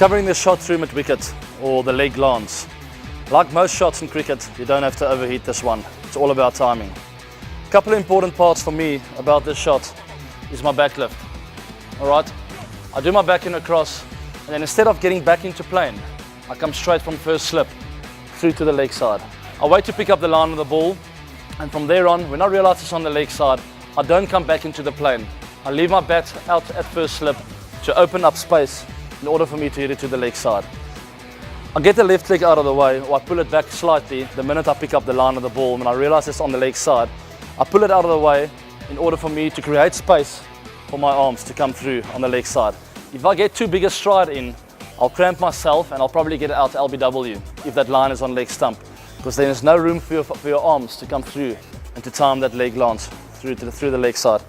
covering the shot through mid-wicket or the leg glance. Like most shots in cricket, you don't have to overheat this one. It's all about timing. A couple of important parts for me about this shot is my back lift. Alright, I do my back in across, and then instead of getting back into plane, I come straight from first slip through to the leg side. I wait to pick up the line of the ball, and from there on, when I realize it's on the leg side, I don't come back into the plane. I leave my bat out at first slip to open up space in order for me to hit it to the leg side. I get the left leg out of the way, or I pull it back slightly the minute I pick up the line of the ball. When I realize it's on the leg side, I pull it out of the way in order for me to create space for my arms to come through on the leg side. If I get too big a stride in, I'll cramp myself and I'll probably get it out to LBW if that line is on leg stump, because then there's no room for your arms to come through and to time that leg glance through the leg side.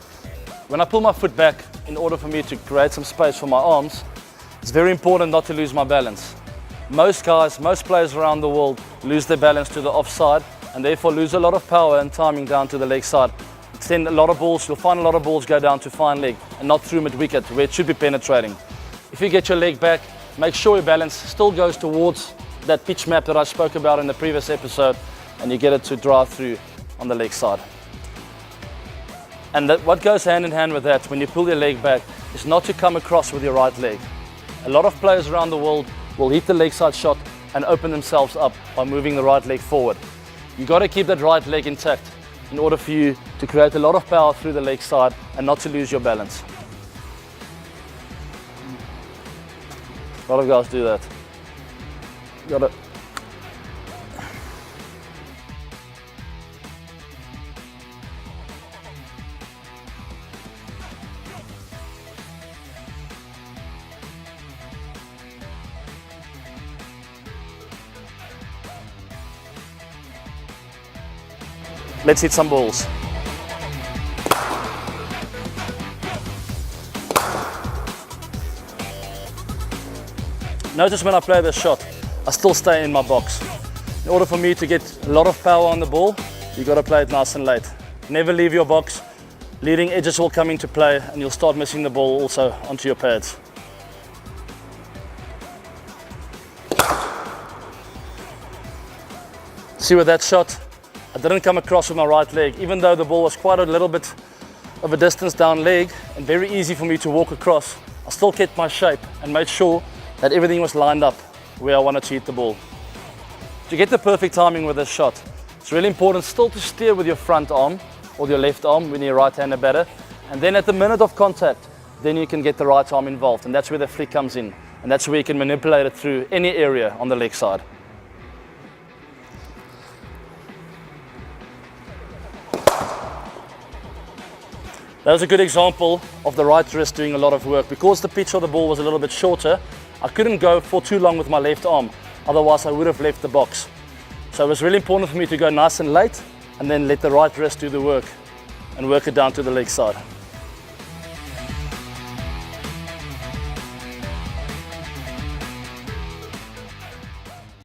When I pull my foot back in order for me to create some space for my arms, it's very important not to lose my balance. Most players around the world lose their balance to the offside and therefore lose a lot of power and timing down to the leg side. Then you'll find a lot of balls go down to fine leg and not through mid-wicket where it should be penetrating. If you get your leg back, make sure your balance still goes towards that pitch map that I spoke about in the previous episode, and you get it to drive through on the leg side. And what goes hand in hand with that when you pull your leg back is not to come across with your right leg. A lot of players around the world will hit the leg side shot and open themselves up by moving the right leg forward. You've got to keep that right leg intact in order for you to create a lot of power through the leg side and not to lose your balance. A lot of guys do that. Got it. Let's hit some balls. Notice when I play this shot, I still stay in my box. In order for me to get a lot of power on the ball, you've got to play it nice and late. Never leave your box. Leading edges will come into play and you'll start missing the ball also onto your pads. See with that shot, I didn't come across with my right leg, even though the ball was quite a little bit of a distance down leg and very easy for me to walk across. I still kept my shape and made sure that everything was lined up where I wanted to hit the ball. To get the perfect timing with this shot, it's really important still to steer with your front arm or your left arm when you're a right-handed batter, and then at the minute of contact, then you can get the right arm involved, and that's where the flick comes in, and that's where you can manipulate it through any area on the leg side. That was a good example of the right wrist doing a lot of work. Because the pitch of the ball was a little bit shorter, I couldn't go for too long with my left arm, otherwise I would have left the box. So it was really important for me to go nice and late and then let the right wrist do the work and work it down to the leg side.